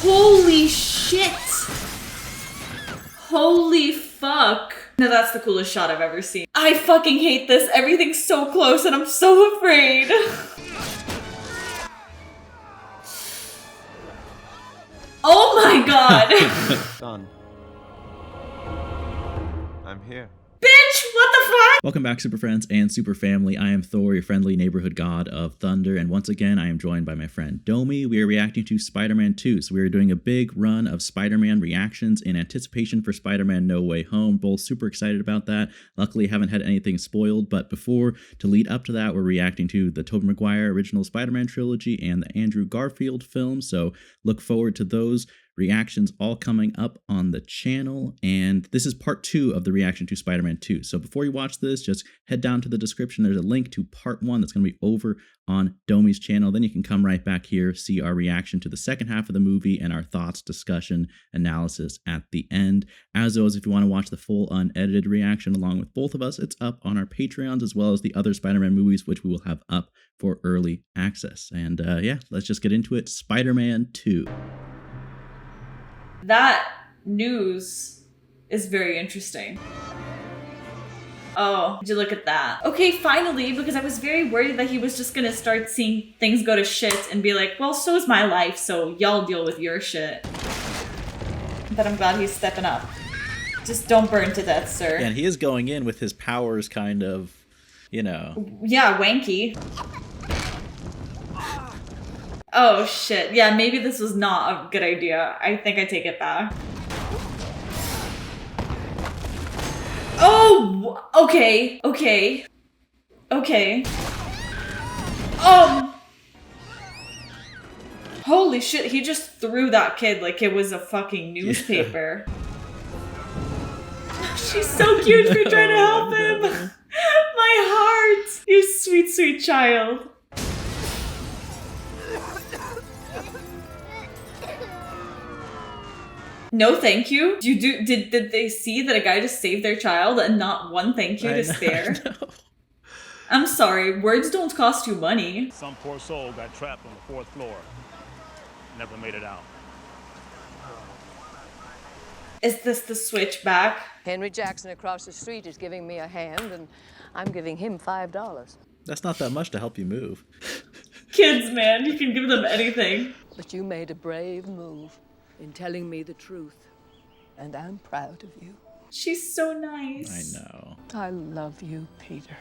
Holy shit! Holy fuck. No, that's the coolest shot I've ever seen. I fucking hate this. Everything's so close and I'm so afraid. Oh my god! Son. I'm here. Bitch, what the fuck? Welcome back, Super Friends and Super Family. I am Thor, your friendly neighborhood god of thunder, and once again, I am joined by my friend Domi. We are reacting to Spider-Man 2, so we are doing a big run of Spider-Man reactions in anticipation for Spider-Man No Way Home. Both super excited about that. Luckily, haven't had anything spoiled, but to lead up to that, we're reacting to the Tobey Maguire original Spider-Man trilogy and the Andrew Garfield film, so look forward to those reactions all coming up on the channel, and this is part 2 of the reaction to Spider-Man 2. So before you watch this, just head down to the description. There's a link to part 1 that's going to be over on Domi's channel. Then you can come right back here, see our reaction to the second half of the movie and our thoughts, discussion, analysis at the end. As always, if you want to watch the full unedited reaction along with both of us, it's up on our Patreons, as well as the other Spider-Man movies, which we will have up for early access. And yeah, let's just get into it. Spider-Man 2. That news is very interesting. Oh, did you look at that? Okay, finally, because I was very worried that he was just gonna start seeing things go to shit and be like, well, so is my life, so y'all deal with your shit. But I'm glad he's stepping up. Just don't burn to death, sir. Yeah, and he is going in with his powers kind of, you know. Yeah, wanky. Oh shit, yeah, maybe this was not a good idea. I think I take it back. Oh, okay. Holy shit, he just threw that kid like it was a fucking newspaper. Yeah. She's so cute for trying to help him. My heart. You sweet, sweet child. No thank you? Did they see that a guy just saved their child and not one thank you to spare? I'm sorry, words don't cost you money. Some poor soul got trapped on the 4th floor. Never made it out. Is this the switchback? Henry Jackson across the street is giving me a hand, and I'm giving him $5. That's not that much to help you move. Kids, man, you can give them anything. But you made a brave move in telling me the truth, and I'm proud of you. She's so nice. I know. I love you, Peter.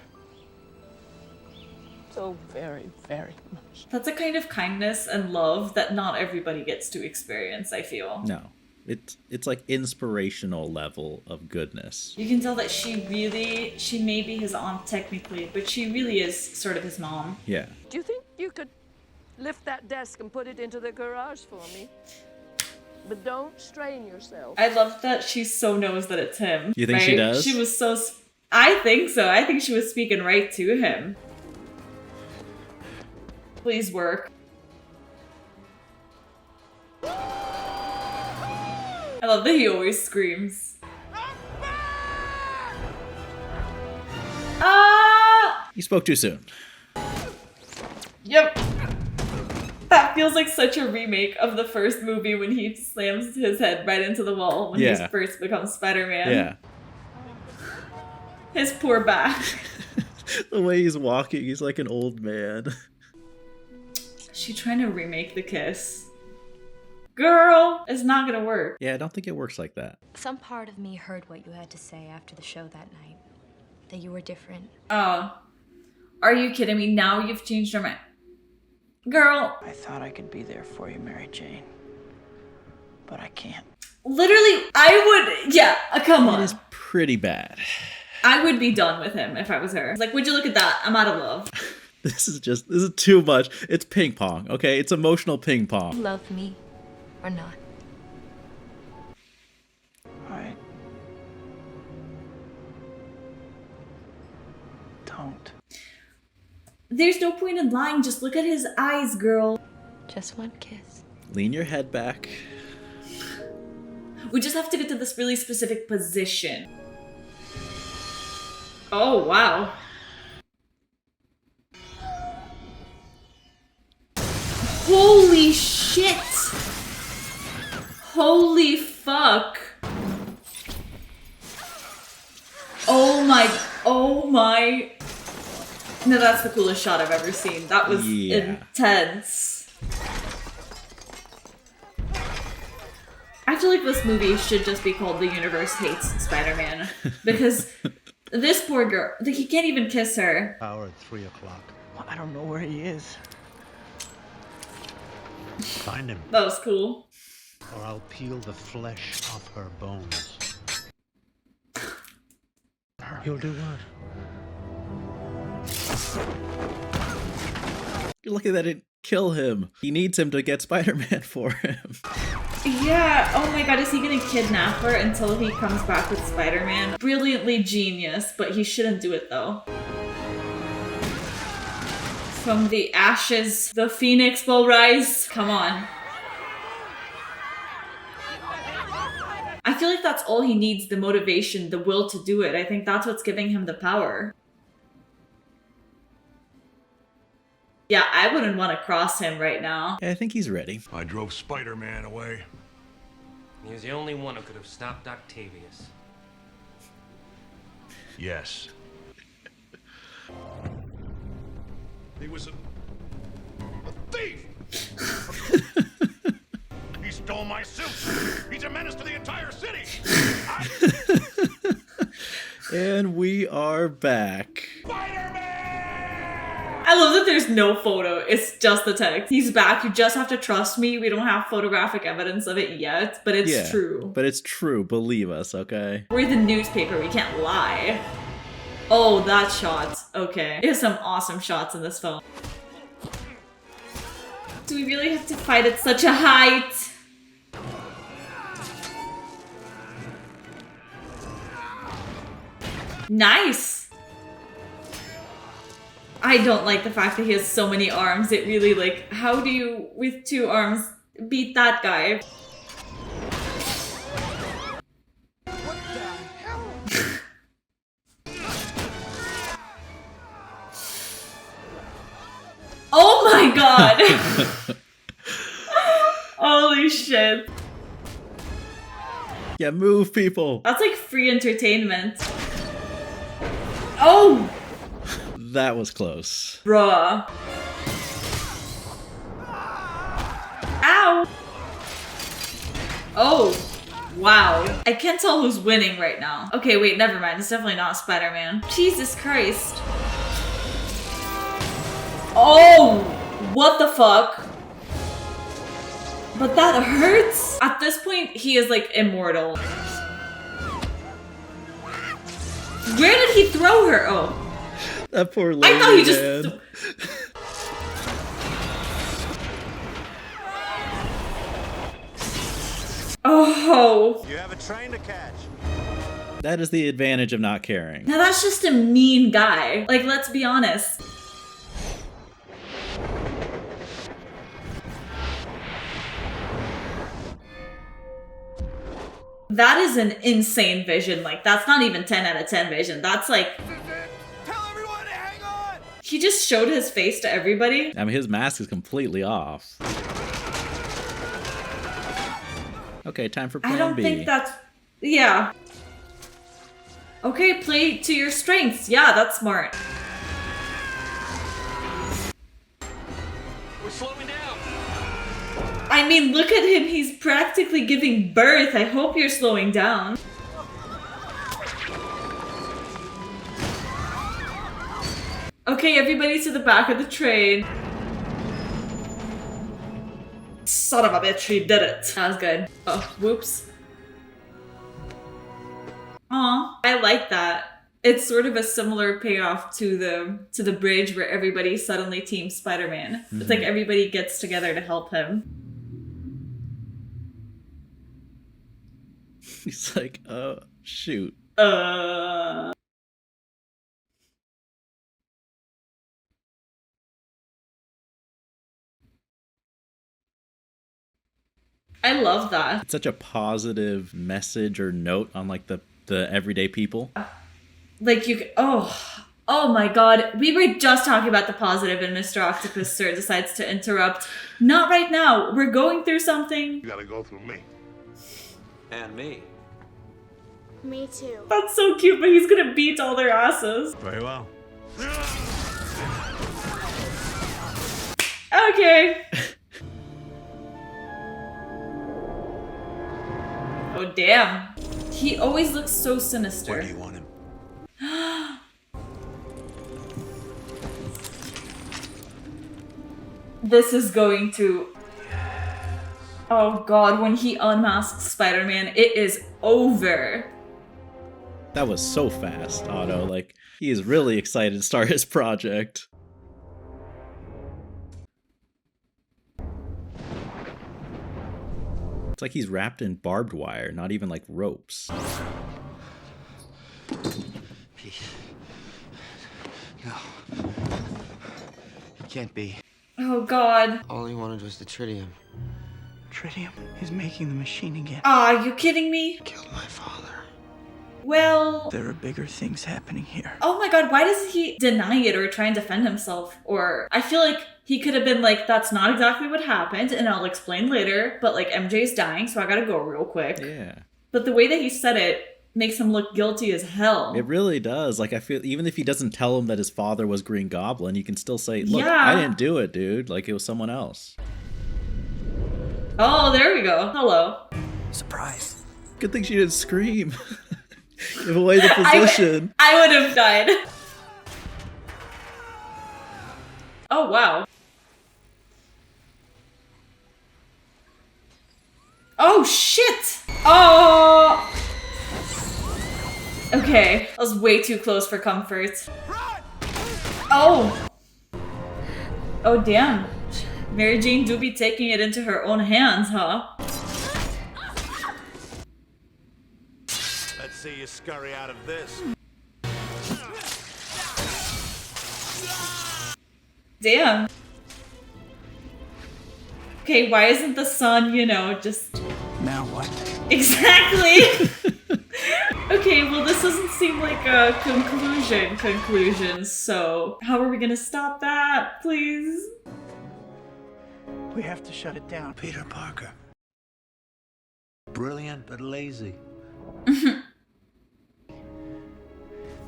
So very, very much. That's a kind of kindness and love that not everybody gets to experience, I feel. No. It's like inspirational level of goodness. You can tell that she may be his aunt technically, but she really is sort of his mom. Yeah. Do you think you could lift that desk and put it into the garage for me? But don't strain yourself. I love that she so knows that it's him. You think she does? She was so... I think so. I think she was speaking right to him. Please work. I love that he always screams. Ah! You spoke too soon. Yep. That feels like such a remake of the first movie when he slams his head right into the wall when he first becomes Spider-Man. Yeah. His poor back. The way he's walking, he's like an old man. Is she trying to remake the kiss? Girl, it's not gonna work. Yeah, I don't think it works like that. Some part of me heard what you had to say after the show that night. That you were different. Oh. Are you kidding me? Now you've changed your mind. Girl. I thought I could be there for you, Mary Jane. But I can't. Literally, I would... Yeah, come on. It is pretty bad. I would be done with him if I was her. Like, would you look at that? I'm out of love. This is too much. It's ping pong, okay? It's emotional ping pong. Love me or not. I don't. There's no point in lying. Just look at his eyes, girl. Just one kiss. Lean your head back. We just have to get to this really specific position. Oh, wow. Holy shit! Holy fuck. Oh my. No, that's the coolest shot I've ever seen. That was intense. I feel like this movie should just be called The Universe Hates Spider-Man. Because this poor girl, like, he can't even kiss her. Hour at 3 o'clock. Well, I don't know where he is. Find him, That was cool. or I'll peel the flesh off her bones. You'll do what? You're lucky that didn't kill him. He needs him to get Spider-Man for him. Yeah, oh my god, is he gonna kidnap her until he comes back with Spider-Man? Brilliantly genius, but he shouldn't do it though. From the ashes, the phoenix will rise. Come on. I feel like that's all he needs, the motivation, the will to do it. I think that's what's giving him the power. Yeah, I wouldn't want to cross him right now. Yeah, I think he's ready. I drove Spider-Man away. He was the only one who could have stopped Octavius. Yes. He was a thief! He stole my suit! He's a menace to the entire city! And we are back. I love that there's no photo, it's just the text. He's back, you just have to trust me. We don't have photographic evidence of it yet, but it's true. But it's true, believe us, okay? We're the newspaper, we can't lie. Oh, that shot. Okay. There's some awesome shots in this film. Do we really have to fight at such a height? Nice! I don't like the fact that he has so many arms. It really, like, how do you, with 2 arms, beat that guy? What the hell? Oh my god! Holy shit. Yeah, move, people. That's like free entertainment. Oh! That was close. Bruh. Ow! Oh. Wow. I can't tell who's winning right now. Okay, wait, never mind. It's definitely not Spider-Man. Jesus Christ. Oh! What the fuck? But that hurts? At this point, he is like immortal. Where did he throw her? Oh. That poor lady, I thought he just... man. Oh. You have a train to catch. That is the advantage of not caring. Now that's just a mean guy. Like, let's be honest. That is an insane vision. Like, that's not even 10 out of 10 vision. That's like... Tell everyone to hang on! He just showed his face to everybody. I mean, his mask is completely off. Okay, time for plan I don't B. think that's... Yeah. Okay, play to your strengths. Yeah, that's smart. We're slowing down. I mean, look at him. He's practically giving birth. I hope you're slowing down. Okay, everybody to the back of the train. Son of a bitch, he did it. That was good. Oh, whoops. Aw, I like that. It's sort of a similar payoff to the bridge where everybody suddenly teams Spider-Man. It's like everybody gets together to help him. He's like, shoot. I love that. It's such a positive message or note on like the everyday people. Like you could, oh my god. We were just talking about the positive and Mr. Octopus Sir decides to interrupt. Not right now. We're going through something. You gotta go through me. And me. Me too. That's so cute, but he's gonna beat all their asses. Very well. Okay. Oh, damn. He always looks so sinister. Where do you want him? This is going to... Oh god, when he unmasks Spider-Man, it is over. That was so fast, Otto. Like, he is really excited to start his project. It's like he's wrapped in barbed wire, not even like ropes. Pete. No. It can't be. Oh god. All he wanted was the tritium. Tritium is making the machine again. Aw, are you kidding me? Killed my father. Well... There are bigger things happening here. Oh my god, why does he deny it or try and defend himself? Or, I feel like he could have been like, that's not exactly what happened, and I'll explain later, but like, MJ's dying, so I gotta go real quick. Yeah. But the way that he said it makes him look guilty as hell. It really does. Like, I feel even if he doesn't tell him that his father was Green Goblin, he can still say, look, Yeah. I didn't do it, dude. Like, it was someone else. Oh, there we go. Hello. Surprise. Good thing she didn't scream. Give away the position. I would have died. Oh, wow. Oh, shit! Oh! Okay, I was way too close for comfort. Oh! Oh, damn. Mary Jane do be taking it into her own hands, huh? Let's see you scurry out of this. Damn. Okay, why isn't the sun, you know, just... Now what? Exactly! Okay, well this doesn't seem like a conclusion, so... How are we gonna stop that, please? We have to shut it down. Peter Parker. Brilliant but lazy.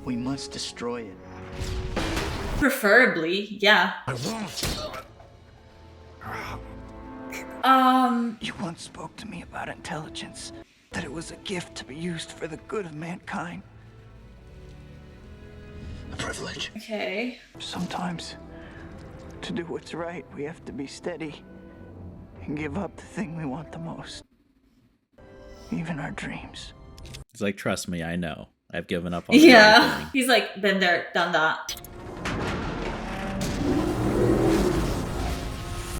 We must destroy it. Preferably, yeah. I won't. You once spoke to me about intelligence, that it was a gift to be used for the good of mankind. A privilege. Okay. Sometimes, to do what's right, we have to be steady and give up the thing we want the most. Even our dreams. He's like, trust me, I know. I've given up on everything. Yeah. He's like, been there, done that.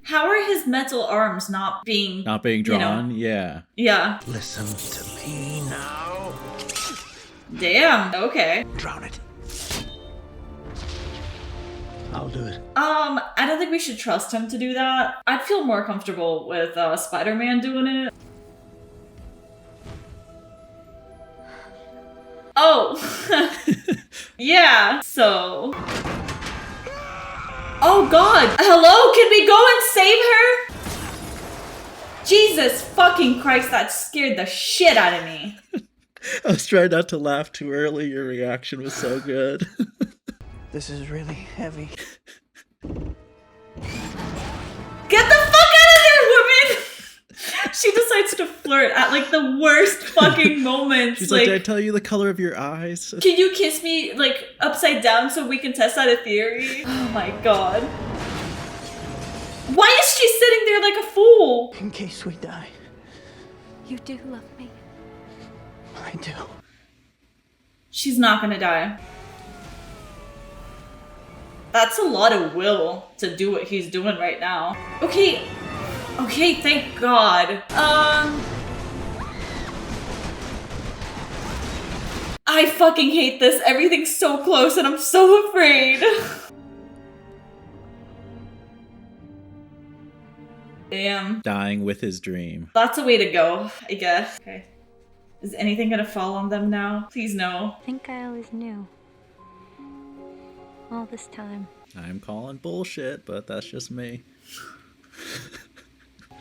How are his metal arms not being drawn? You know, yeah. Yeah. Listen to me now. Damn. Okay. Drown it. I'll do it. I don't think we should trust him to do that. I'd feel more comfortable with Spider-Man doing it. Oh. Yeah. So. Oh god! Hello? Can we go and save her? Jesus fucking Christ, that scared the shit out of me. I was trying not to laugh too early. Your reaction was so good. This is really heavy. Get the fuck out of there, woman! She decides to flirt at like the worst fucking moments. She's like, did I tell you the color of your eyes? Can you kiss me like upside down so we can test out a theory? Oh my god. Why is she sitting there like a fool? In case we die. You do love me. I do. She's not gonna die. That's a lot of will to do what he's doing right now. Okay. Okay, thank God. I fucking hate this. Everything's so close and I'm so afraid. Damn. Dying with his dream. That's a way to go, I guess. Okay. Is anything gonna fall on them now? Please no. I think I always knew. All this time. I'm calling bullshit, but that's just me.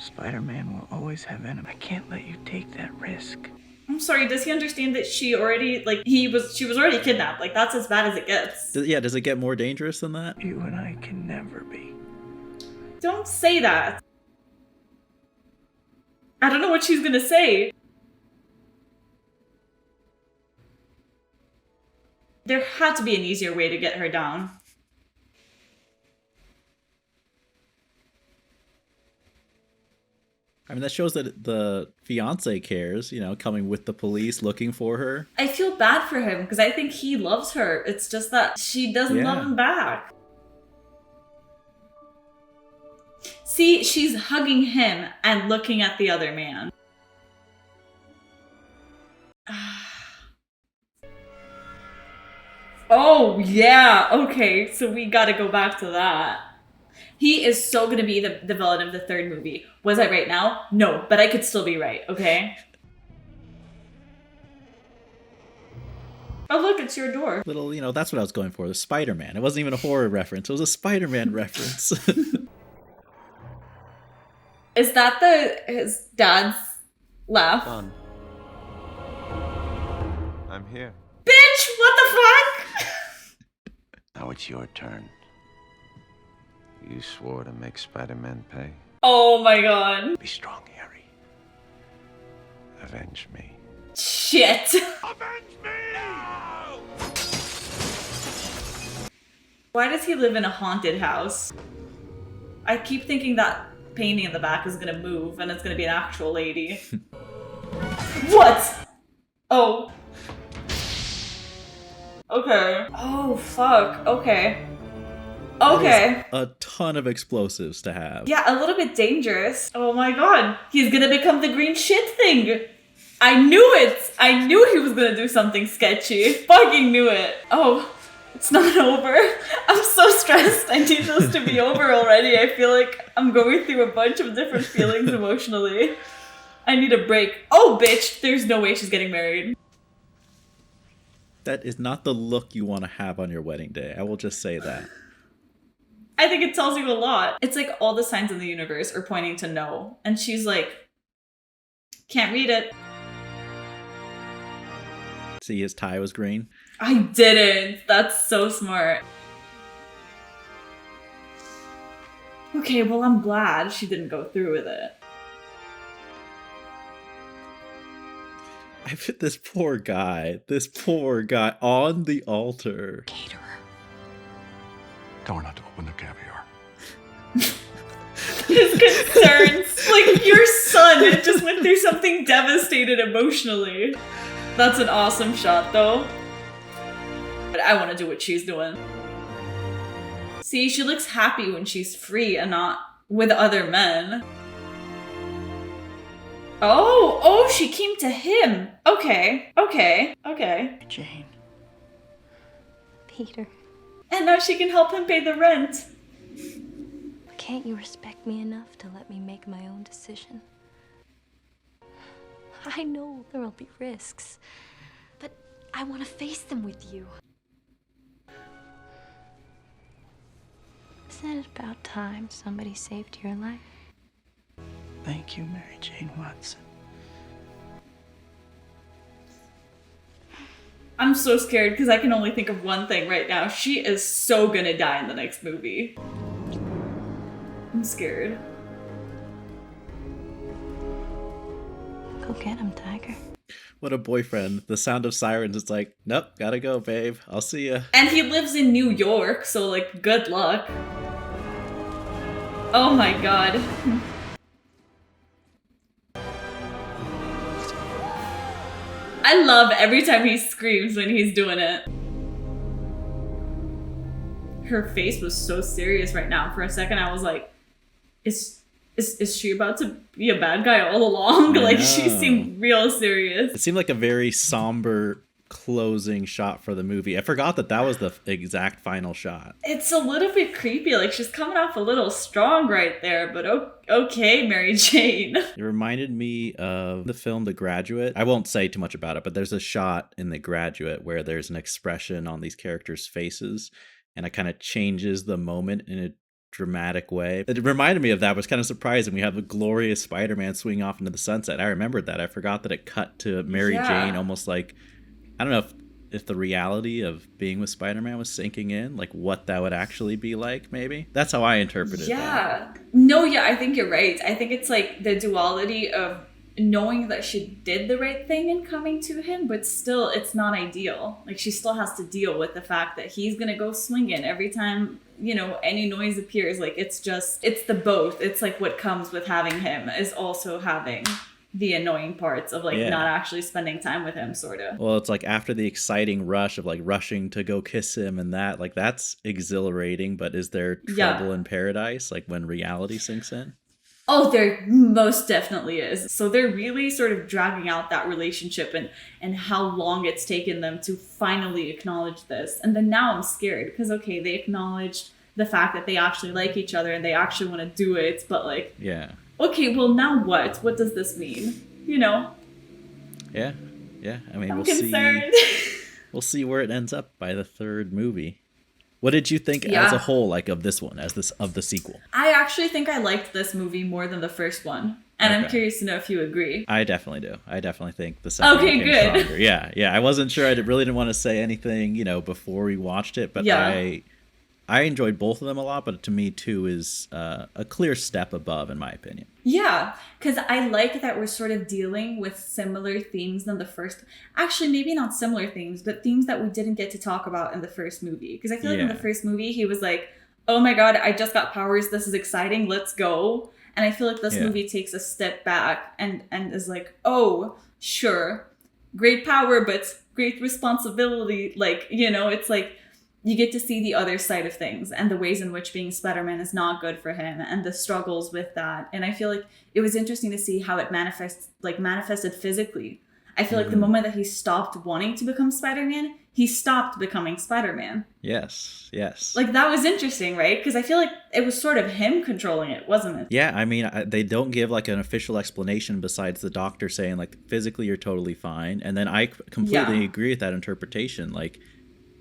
Spider-Man will always have venom. I can't let you take that risk. I'm sorry, does he understand that she already, like, she was already kidnapped? Like, that's as bad as it gets. Does it get more dangerous than that? You and I can never be. Don't say that. I don't know what she's gonna say. There had to be an easier way to get her down. I mean, that shows that the fiance cares, you know, coming with the police looking for her. I feel bad for him because I think he loves her. It's just that she doesn't love him back. See, she's hugging him and looking at the other man. Oh, yeah. Okay, so we gotta go back to that. He is so gonna be the villain of the third movie. Was I right now? No, but I could still be right, okay? Oh, look, it's your door. Little, you know, that's what I was going for. The Spider-Man. It wasn't even a horror reference. It was a Spider-Man reference. Is that his dad's laugh? Son. I'm here. Bitch, what the fuck? Now it's your turn. You swore to make Spider-Man pay. Oh my god. Be strong, Harry. Avenge me. Shit. Avenge me! No! Why does he live in a haunted house? I keep thinking that painting in the back is gonna move and it's gonna be an actual lady. What? Oh. Okay. Oh, fuck. Okay. Okay. A ton of explosives to have. Yeah, a little bit dangerous. Oh my god. He's gonna become the green shit thing. I knew it. I knew he was gonna do something sketchy. Fucking knew it. Oh, it's not over. I'm so stressed. I need this to be over already. I feel like I'm going through a bunch of different feelings emotionally. I need a break. Oh, bitch. There's no way she's getting married. That is not the look you want to have on your wedding day. I will just say that. I think it tells you a lot. It's like all the signs in the universe are pointing to no. And she's like, can't read it. See, his tie was green. I didn't. That's so smart. Okay, well, I'm glad she didn't go through with it. I put this poor guy on the altar. Caterer. Tell her not to open the caviar. His concerns. Like, your son just went through something devastated emotionally. That's an awesome shot, though. But I want to do what she's doing. See, she looks happy when she's free and not with other men. Oh, she came to him. Okay. Jane. Peter, And now she can help him pay the rent. can't you respect me enough to let me make my own decision? I know there'll be risks, but I want to face them with you. Isn't it about time somebody saved your life? Thank you, Mary Jane Watson. I'm so scared because I can only think of one thing right now. She is so gonna die in the next movie. I'm scared. Go get him, Tiger. What a boyfriend. The sound of sirens is like, nope, gotta go, babe. I'll see ya. And he lives in New York, so like, good luck. Oh my god. I love every time he screams when he's doing it. Her face was so serious right now. For a second, I was like, is she about to be a bad guy all along? Like, she seemed real serious. It seemed like a very somber closing shot for the movie. I forgot that was the exact final shot. It's a little bit creepy. Like, she's coming off a little strong right there, but okay, Mary Jane. It reminded me of the film The Graduate. I won't say too much about it, but there's a shot in The Graduate where there's an expression on these characters' faces, and it kind of changes the moment, and it dramatic way. It reminded me of that. It was kind of surprising. We have a glorious Spider-Man swinging off into the sunset. I remembered that. I forgot that it cut to Mary Jane, almost like, I don't know if the reality of being with Spider-Man was sinking in, like what that would actually be like, maybe. That's how I interpreted that. No, yeah, I think you're right. I think it's like the duality of knowing that she did the right thing in coming to him, but still it's not ideal. Like she still has to deal with the fact that he's gonna go swinging every time, you know, any noise appears. Like it's the both. It's like what comes with having him is also having the annoying parts of like not actually spending time with him, sort of. Well, it's like after the exciting rush of like rushing to go kiss him and that, like that's exhilarating, but is there trouble in paradise, like when reality sinks in? Oh, there most definitely is. So they're really sort of dragging out that relationship and how long it's taken them to finally acknowledge this. And then now I'm scared because, okay, they acknowledged the fact that they actually like each other and they actually want to do it, but like, okay, well now what? What does this mean? You know? Yeah. I mean, I'm concerned. We'll see where it ends up by the third movie. What did you think as a whole, like of this one, of the sequel? I actually think I liked this movie more than the first one. And I'm curious to know if you agree. I definitely do. I definitely think the second one came stronger. Yeah. I wasn't sure. I really didn't want to say anything, you know, before we watched it, but I enjoyed both of them a lot, but to me, 2 is a clear step above, in my opinion. Yeah, because I like that we're sort of dealing with similar themes than the first. Actually, maybe not similar themes, but themes that we didn't get to talk about in the first movie. Because I feel like in the first movie, he was like, oh my god, I just got powers. This is exciting. Let's go. And I feel like this movie takes a step back and is like, oh, sure, great power, but great responsibility. Like, you know, it's like, you get to see the other side of things and the ways in which being Spider-Man is not good for him and the struggles with that. And I feel like it was interesting to see how it manifested physically. I feel like the moment that he stopped wanting to become Spider-Man, he stopped becoming Spider-Man. Yes. Like that was interesting, right? Because I feel like it was sort of him controlling it, wasn't it? Yeah, I mean, they don't give like an official explanation besides the doctor saying like physically you're totally fine. And then I completely agree with that interpretation. Like,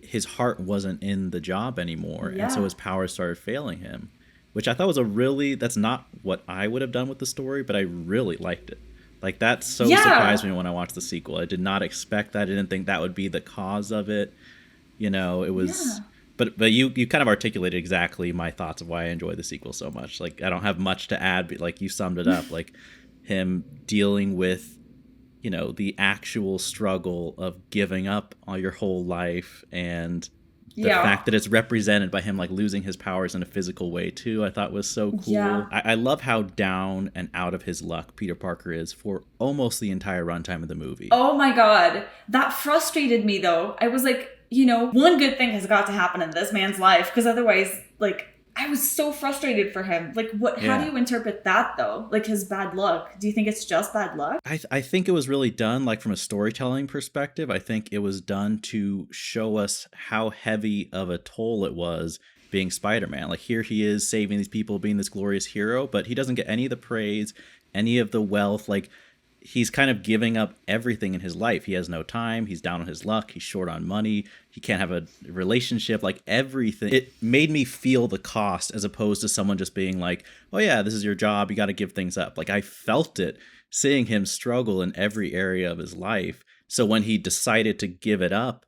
his heart wasn't in the job anymore, and so his powers started failing him, which I thought was that's not what I would have done with the story, but I really liked it. Like, that surprised me when I watched the sequel. I did not expect that. I didn't think that would be the cause of it. You know, it was... But you kind of articulated exactly my thoughts of why I enjoy the sequel so much. Like, I don't have much to add, but like, you summed it up. Like, him dealing with, you know, the actual struggle of giving up all your whole life, and the fact that it's represented by him like losing his powers in a physical way too, I thought was so cool. I love how down and out of his luck Peter Parker is for almost the entire runtime of the movie. Oh my god, that frustrated me though. I was like, you know, one good thing has got to happen in this man's life, because otherwise, like, I was so frustrated for him. Like, what? How do you interpret that, though? Like, his bad luck? Do you think it's just bad luck? I think it was really done, like, from a storytelling perspective. I think it was done to show us how heavy of a toll it was being Spider-Man. Like, here he is saving these people, being this glorious hero, but he doesn't get any of the praise, any of the wealth. Like, he's kind of giving up everything in his life. He has no time. He's down on his luck. He's short on money. He can't have a relationship, like everything. It made me feel the cost as opposed to someone just being like, oh yeah, this is your job. You got to give things up. Like, I felt it seeing him struggle in every area of his life. So when he decided to give it up,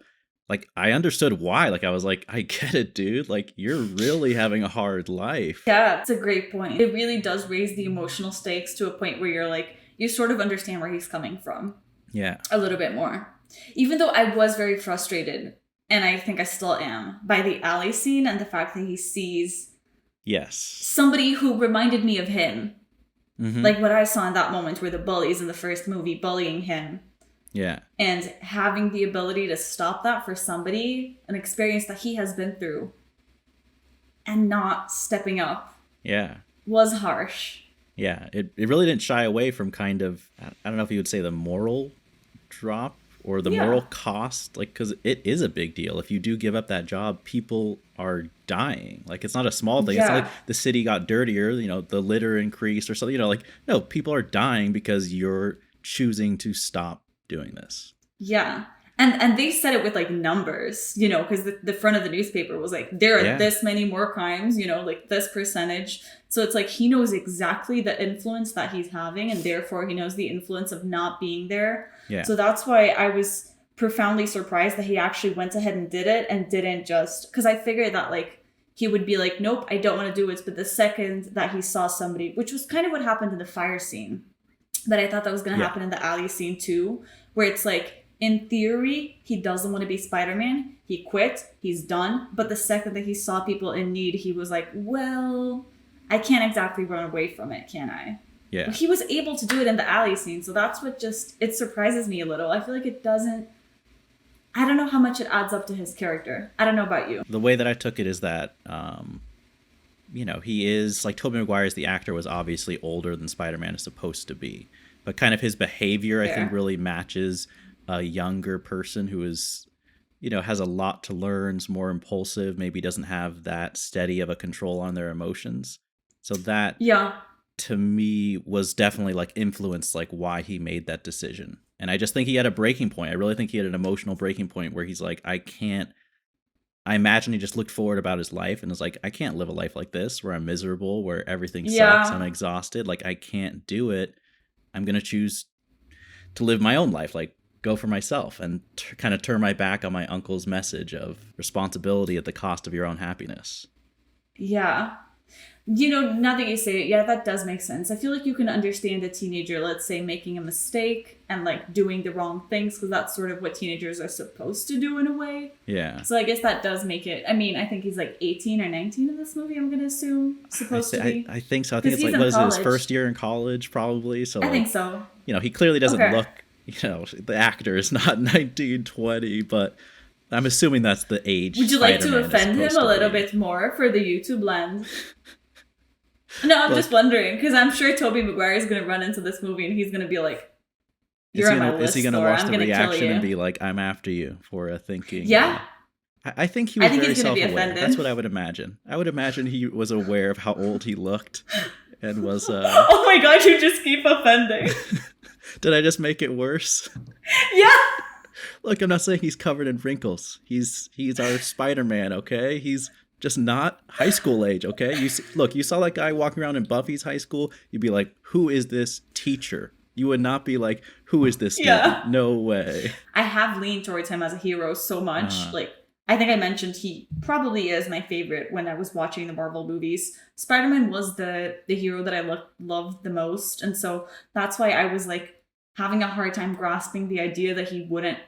like, I understood why. Like, I was like, I get it, dude. Like, you're really having a hard life. Yeah, that's a great point. It really does raise the emotional stakes to a point where you're like, you sort of understand where he's coming from. Yeah. A little bit more. Even though I was very frustrated, and I think I still am, by the alley scene and the fact that he sees somebody who reminded me of him. Mm-hmm. Like what I saw in that moment where the bullies in the first movie bullying him. Yeah. And having the ability to stop that for somebody, an experience that he has been through, and not stepping up. Yeah. Was harsh. Yeah, it really didn't shy away from kind of, I don't know if you would say the moral drop or the moral cost, like, because it is a big deal. If you do give up that job, people are dying. Like, it's not a small thing. It's not like the city got dirtier, you know, the litter increased or something, you know, like, no, people are dying because you're choosing to stop doing this. Yeah. And they said it with like numbers, you know, because the front of the newspaper was like, there are this many more crimes, you know, like this percentage. So it's like he knows exactly the influence that he's having, and therefore he knows the influence of not being there. Yeah. So that's why I was profoundly surprised that he actually went ahead and did it and didn't just, because I figured that like he would be like, nope, I don't want to do it. But the second that he saw somebody, which was kind of what happened in the fire scene, but I thought that was going to happen in the alley scene too, where it's like, in theory, he doesn't want to be Spider-Man. He quit. He's done. But the second that he saw people in need, he was like, well, I can't exactly run away from it, can I? Yeah. But he was able to do it in the alley scene. So that's what just, it surprises me a little. I feel like it doesn't, I don't know how much it adds up to his character. I don't know about you. The way that I took it is that, you know, he is, like, Tobey Maguire as the actor was obviously older than Spider-Man is supposed to be. But kind of his behavior, I think, really matches a younger person who is, you know, has a lot to learn, is more impulsive, maybe doesn't have that steady of a control on their emotions. So that, to me, was definitely like influenced like why he made that decision. And I just think he had a breaking point. I really think he had an emotional breaking point where he's like, I imagine he just looked forward about his life and was like, I can't live a life like this where I'm miserable, where everything sucks, I'm exhausted. Like, I can't do it. I'm going to choose to live my own life. Like, go for myself and kind of turn my back on my uncle's message of responsibility at the cost of your own happiness. Yeah. You know, now that you say it, that does make sense. I feel like you can understand a teenager, let's say, making a mistake and like doing the wrong things, because that's sort of what teenagers are supposed to do in a way. Yeah. So I guess that does make it, I mean, I think he's like 18 or 19 in this movie, I'm going to assume, supposed to be. I think so. I think it's like, what is it, his first year in college, probably? So I think so. You know, he clearly doesn't look, you know, the actor is not 19, 20, but I'm assuming that's the age. Would you like to offend him a little bit more for the YouTube lens? No, I'm just wondering, because I'm sure Tobey Maguire is going to run into this movie and he's going to be like, you're on my list, is he going to watch the reaction and be like, I'm after you for thinking? Yeah. I think he was very self-aware. Offended. That's what I would imagine. I would imagine he was aware of how old he looked and was... Oh my god, you just keep offending. Did I just make it worse? Yeah. Look, I'm not saying he's covered in wrinkles. He's our Spider-Man, okay? He's just not high school age, okay? You saw that guy walking around in Buffy's high school, you'd be like, who is this teacher? You would not be like, who is this student? No way. I have leaned towards him as a hero so much. Like, I think I mentioned he probably is my favorite when I was watching the Marvel movies. Spider-Man was the hero that I loved the most. And so that's why I was like having a hard time grasping the idea that he wouldn't,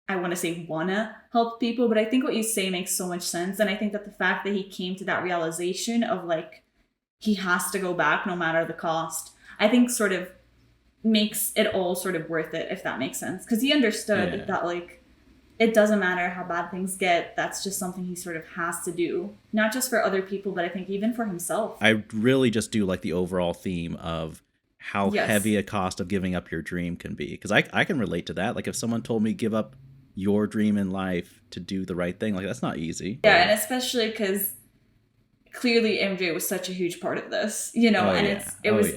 I want to say wanna help people. But I think what you say makes so much sense. And I think that the fact that he came to that realization of like, he has to go back no matter the cost, I think sort of makes it all sort of worth it, if that makes sense. Because he understood that like, it doesn't matter how bad things get. That's just something he sort of has to do. Not just for other people, but I think even for himself. I really just do like the overall theme of how heavy a cost of giving up your dream can be. Because I can relate to that. Like if someone told me give up your dream in life to do the right thing, like that's not easy. Yeah, and especially because clearly MJ was such a huge part of this, you know, it was...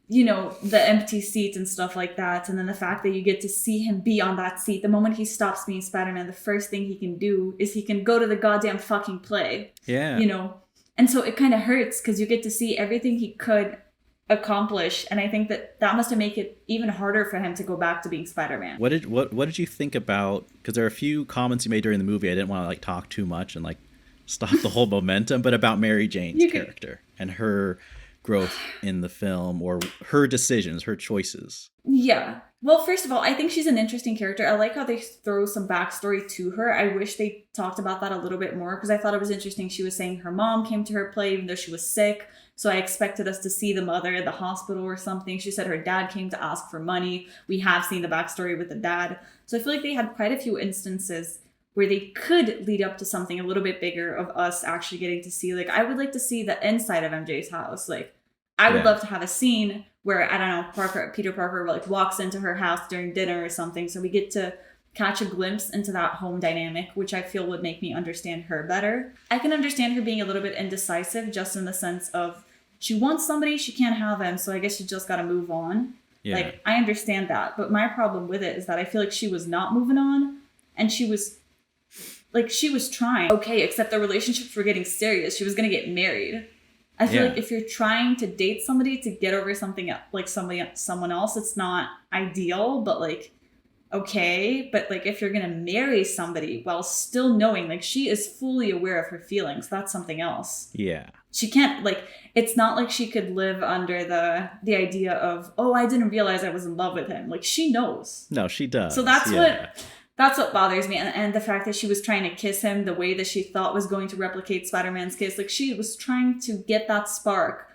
you know, the empty seat and stuff like that. And then the fact that you get to see him be on that seat. The moment he stops being Spider-Man, the first thing he can do is he can go to the goddamn fucking play. Yeah. You know? And so it kind of hurts because you get to see everything he could accomplish. And I think that must have made it even harder for him to go back to being Spider-Man. What did you think about, because there are a few comments you made during the movie. I didn't want to like talk too much and like stop the whole momentum, but about Mary Jane's character and her growth in the film, or her decisions, her choices. Yeah. Well, first of all, I think she's an interesting character. I like how they throw some backstory to her. I wish they talked about that a little bit more because I thought it was interesting. She was saying her mom came to her play even though she was sick. So I expected us to see the mother at the hospital or something. She said her dad came to ask for money. We have seen the backstory with the dad. So I feel like they had quite a few instances where they could lead up to something a little bit bigger of us actually getting to see, like, I would like to see the inside of MJ's house. Like, I would love to have a scene where, I don't know, Peter Parker like walks into her house during dinner or something. So we get to catch a glimpse into that home dynamic, which I feel would make me understand her better. I can understand her being a little bit indecisive just in the sense of she wants somebody, she can't have him. So I guess she just got to move on. Yeah. Like, I understand that. But my problem with it is that I feel like she was not moving on. And she was trying. Okay, except the relationships were getting serious. She was going to get married. I feel like if you're trying to date somebody to get over something like someone else, it's not ideal, but like, okay. But like, if you're going to marry somebody while still knowing, like, she is fully aware of her feelings, that's something else. Yeah. She can't, like, it's not like she could live under the idea of, oh, I didn't realize I was in love with him. Like, she knows. No, she does. So that's what bothers me. And the fact that she was trying to kiss him the way that she thought was going to replicate Spider-Man's kiss. Like, she was trying to get that spark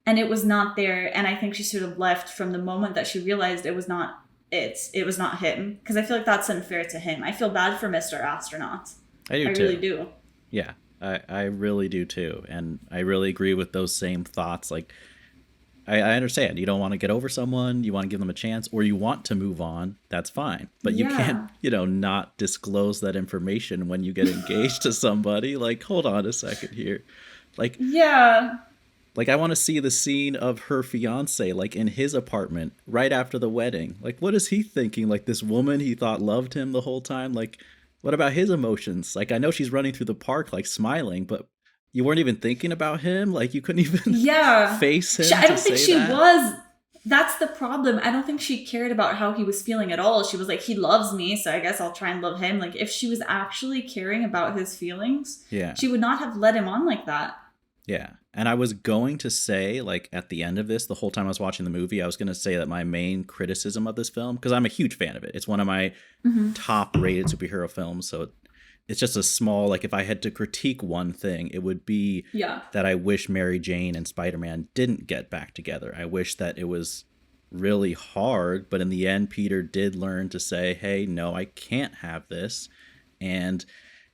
and it was not there. And I think she sort of left from the moment that she realized it was not him. Because I feel like that's unfair to him. I feel bad for Mr. Astronaut. I do too. I really do. Yeah, I really do too. And I really agree with those same thoughts. Like, I understand you don't want to get over someone, you want to give them a chance, or you want to move on. That's fine. But you can't, not disclose that information when you get engaged to somebody. Like, hold on a second here. Like, yeah. Like, I want to see the scene of her fiance, like, in his apartment right after the wedding. Like, what is he thinking? Like, this woman he thought loved him the whole time? Like, what about his emotions? Like, I know she's running through the park, like, smiling, but you weren't even thinking about him? Like, you couldn't even face him? I don't think she was. That's the problem. I don't think she cared about how he was feeling at all. She was like, he loves me, so I guess I'll try and love him. Like, if she was actually caring about his feelings, she would not have led him on like that. Yeah. And I was going to say, like, at the end of this, the whole time I was watching the movie, I was going to say that my main criticism of this film, because I'm a huge fan of it. It's one of my top rated superhero films. So it's just a small, like, if I had to critique one thing, it would be that I wish Mary Jane and Spider-Man didn't get back together. I wish that it was really hard, but in the end, Peter did learn to say, hey, no, I can't have this. And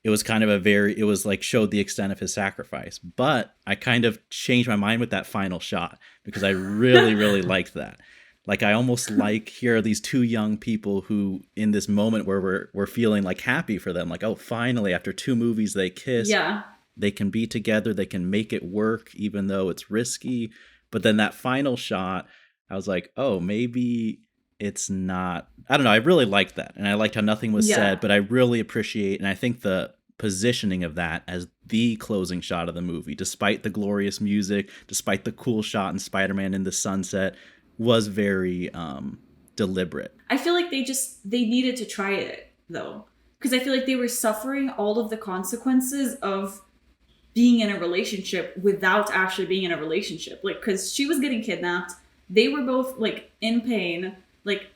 it was kind of it was like showed the extent of his sacrifice. But I kind of changed my mind with that final shot because I really, really liked that. Like, I almost like, here are these two young people who, in this moment where we're feeling like happy for them, like, oh, finally, after 2 movies, they kiss. Yeah. They can be together. They can make it work, even though it's risky. But then that final shot, I was like, oh, maybe it's not. I don't know. I really liked that. And I liked how nothing was said, but I really appreciate, and I think the positioning of that as the closing shot of the movie, despite the glorious music, despite the cool shot in Spider-Man in the sunset, was very deliberate. I feel like they needed to try it, though. Because I feel like they were suffering all of the consequences of being in a relationship without actually being in a relationship. Like, because she was getting kidnapped. They were both, like, in pain. Like,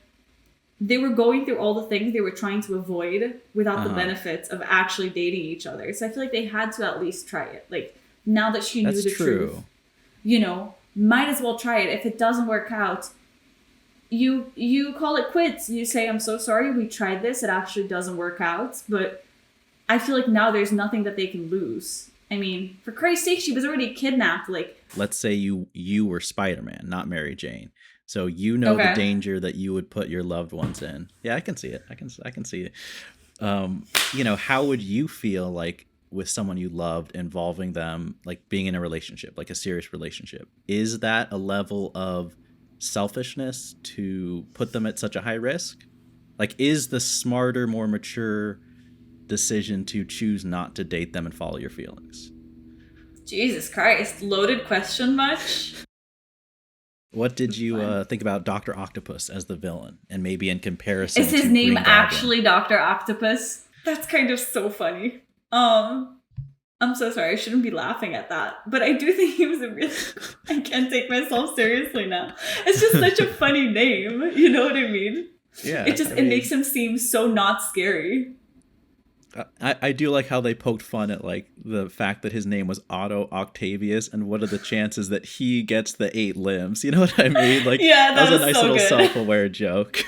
they were going through all the things they were trying to avoid without the benefits of actually dating each other. So I feel like they had to at least try it. Like, now that she knew the truth, might as well try it. If it doesn't work out, you call it quits. You say, I'm so sorry, we tried this, it actually doesn't work out. But I feel like now there's nothing that they can lose. I mean, for Christ's sake, she was already kidnapped. Like, let's say you were Spider-Man, not Mary Jane. So the danger that you would put your loved ones in. Yeah, I can see it. I can see it. How would you feel like with someone you loved, involving them, like being in a relationship, like a serious relationship? Is that a level of selfishness to put them at such a high risk? Like, is the smarter, more mature decision to choose not to date them and follow your feelings? Jesus Christ, loaded question much? What did you think about Dr. Octopus as the villain, and maybe in comparison to Is his name actually Dr. Octopus? That's kind of so funny. I'm so sorry, I shouldn't be laughing at that. But I do think he was I can't take myself seriously now. It's just such a funny name, you know what I mean? Yeah. It makes him seem so not scary. I do like how they poked fun at, like, the fact that his name was Otto Octavius, and what are the chances that he gets the 8 limbs? You know what I mean? Like, that was a nice little self-aware joke.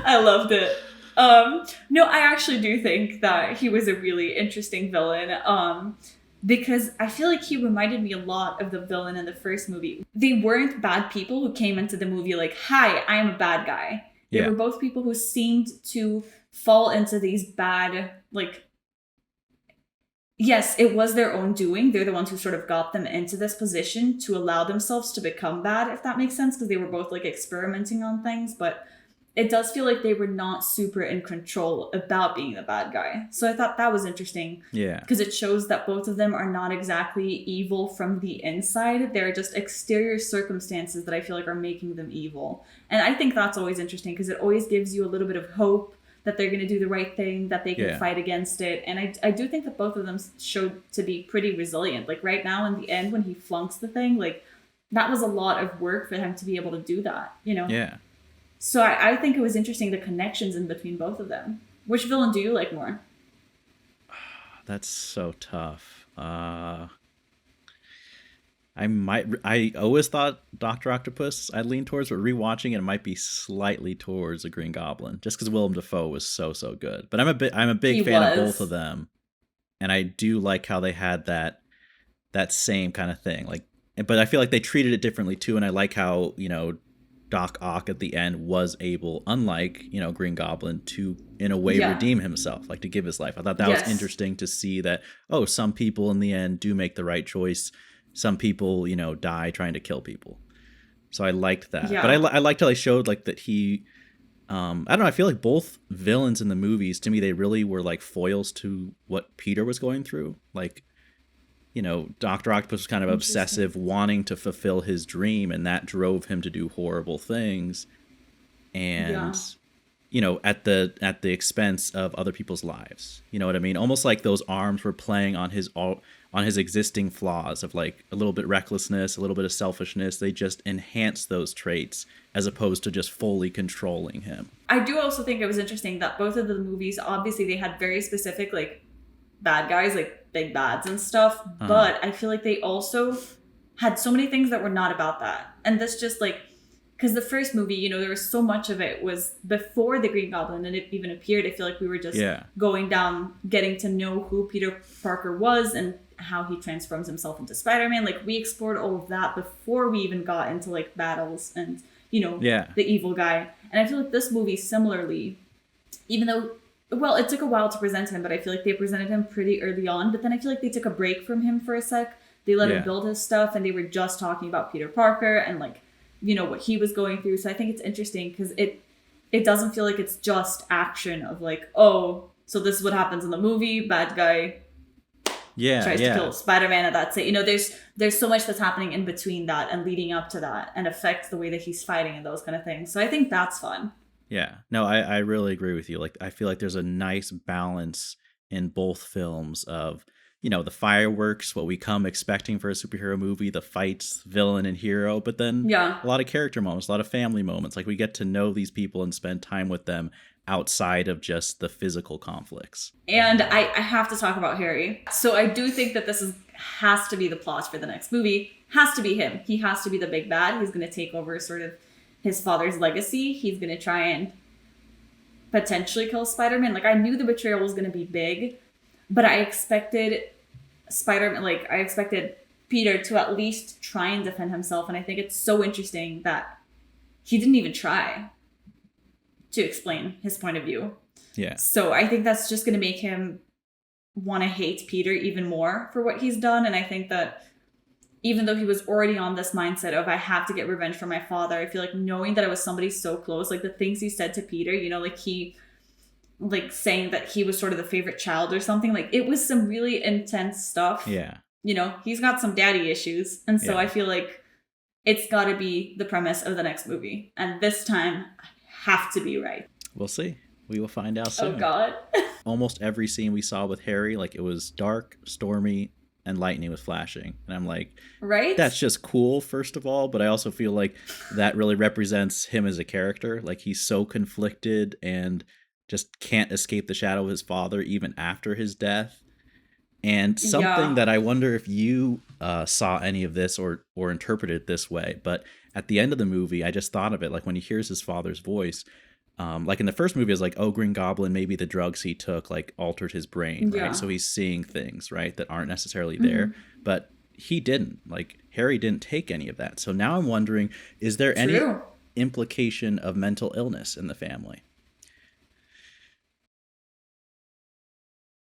I loved it. No, I actually do think that he was a really interesting villain. Because I feel like he reminded me a lot of the villain in the first movie. They weren't bad people who came into the movie like, hi, I am a bad guy. They were both people who seemed to fall into these bad, like, yes, it was their own doing. They're the ones who sort of got them into this position to allow themselves to become bad, if that makes sense, because they were both like experimenting on things. But it does feel like they were not super in control about being the bad guy. So I thought that was interesting. Yeah. Because it shows that both of them are not exactly evil from the inside. They're just exterior circumstances that I feel like are making them evil. And I think that's always interesting because it always gives you a little bit of hope that they're going to do the right thing, that they can fight against it. And I do think that both of them showed to be pretty resilient. Like right now in the end, when he flunks the thing, like that was a lot of work for him to be able to do that, you know? Yeah. So I think it was interesting, the connections in between both of them. Which villain do you like more? That's so tough. I always thought Dr. Octopus I'd lean towards, but rewatching it might be slightly towards the Green Goblin, just because Willem Dafoe was so good. But I'm a big fan of both of them, and I do like how they had that same kind of thing. Like, but I feel like they treated it differently too, and I like how, you know, Doc Ock at the end was able, unlike, you know, Green Goblin, to in a way redeem himself, like to give his life. I thought that was interesting to see that, oh, some people in the end do make the right choice. Some people, you know, die trying to kill people. So I liked that. But I liked how they showed like that he, I don't know, I feel like both villains in the movies, to me, they really were like foils to what Peter was going through. Like, you know, Dr. Octopus was kind of obsessive, wanting to fulfill his dream, and that drove him to do horrible things. And, you know, at the expense of other people's lives. You know what I mean? Almost like those arms were playing on his existing flaws of like a little bit recklessness, a little bit of selfishness. They just enhanced those traits as opposed to just fully controlling him. I do also think it was interesting that both of the movies, obviously they had very specific like bad guys, like big bads and stuff, but I feel like they also had so many things that were not about that. And this just like, because the first movie, you know, there was so much of it was before the Green Goblin and it even appeared. I feel like we were just going down, getting to know who Peter Parker was and how he transforms himself into Spider-Man. Like we explored all of that before we even got into like battles and, you know, the evil guy. And I feel like this movie similarly, even though, well, it took a while to present him, but I feel like they presented him pretty early on. But then I feel like they took a break from him for a sec. They let him build his stuff and they were just talking about Peter Parker and like, you know, what he was going through. So I think it's interesting because it doesn't feel like it's just action of like, oh, so this is what happens in the movie. Bad guy tries to kill Spider-Man and that's it. You know, there's so much that's happening in between that and leading up to that and affects the way that he's fighting and those kind of things. So I think that's fun. Yeah, no, I really agree with you. Like, I feel like there's a nice balance in both films of, you know, the fireworks, what we come expecting for a superhero movie, the fights, villain and hero, but then a lot of character moments, a lot of family moments. Like we get to know these people and spend time with them outside of just the physical conflicts. And I have to talk about Harry. So I do think that has to be the plot for the next movie. Has to be him. He has to be the big bad. He's going to take over sort of his father's legacy. He's going to try and potentially kill Spider-Man. Like I knew the betrayal was going to be big, but I expected Peter to at least try and defend himself. And I think it's so interesting that he didn't even try to explain his point of view. Yeah. So I think that's just going to make him want to hate Peter even more for what he's done. And I think that even though he was already on this mindset of I have to get revenge for my father, I feel like knowing that it was somebody so close, like the things he said to Peter, you know, like he like saying that he was sort of the favorite child or something, like it was some really intense stuff. Yeah. You know, he's got some daddy issues. And so I feel like it's got to be the premise of the next movie. And this time I have to be right. We'll see. We will find out soon. Oh God. Almost every scene we saw with Harry, like it was dark, stormy, and lightning was flashing. And I'm like, right? That's just cool, first of all. But I also feel like that really represents him as a character. Like he's so conflicted and just can't escape the shadow of his father even after his death. And something that I wonder if you saw any of this or interpreted it this way. But at the end of the movie, I just thought of it. Like when he hears his father's voice, like in the first movie, it's like, oh, Green Goblin, maybe the drugs he took like altered his brain, right? So he's seeing things, right, that aren't necessarily there. But he didn't. Like Harry didn't take any of that. So now I'm wondering, is there any implication of mental illness in the family?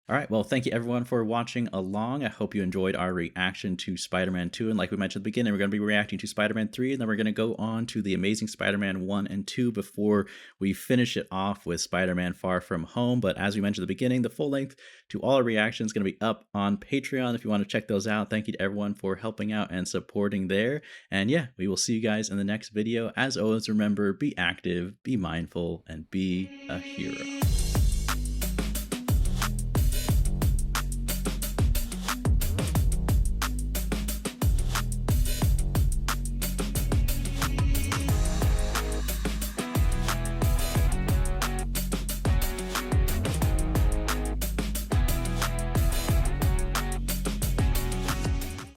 All right, well, thank you everyone for watching along. I hope you enjoyed our reaction to Spider-Man 2. And like we mentioned at the beginning, we're going to be reacting to Spider-Man 3, and then we're going to go on to The Amazing Spider-Man 1 and 2 before we finish it off with Spider-Man Far From Home. But as we mentioned at the beginning, the full length to all our reactions is going to be up on Patreon if you want to check those out. Thank you to everyone for helping out and supporting there. And yeah, we will see you guys in the next video. As always, remember, be active, be mindful, and be a hero.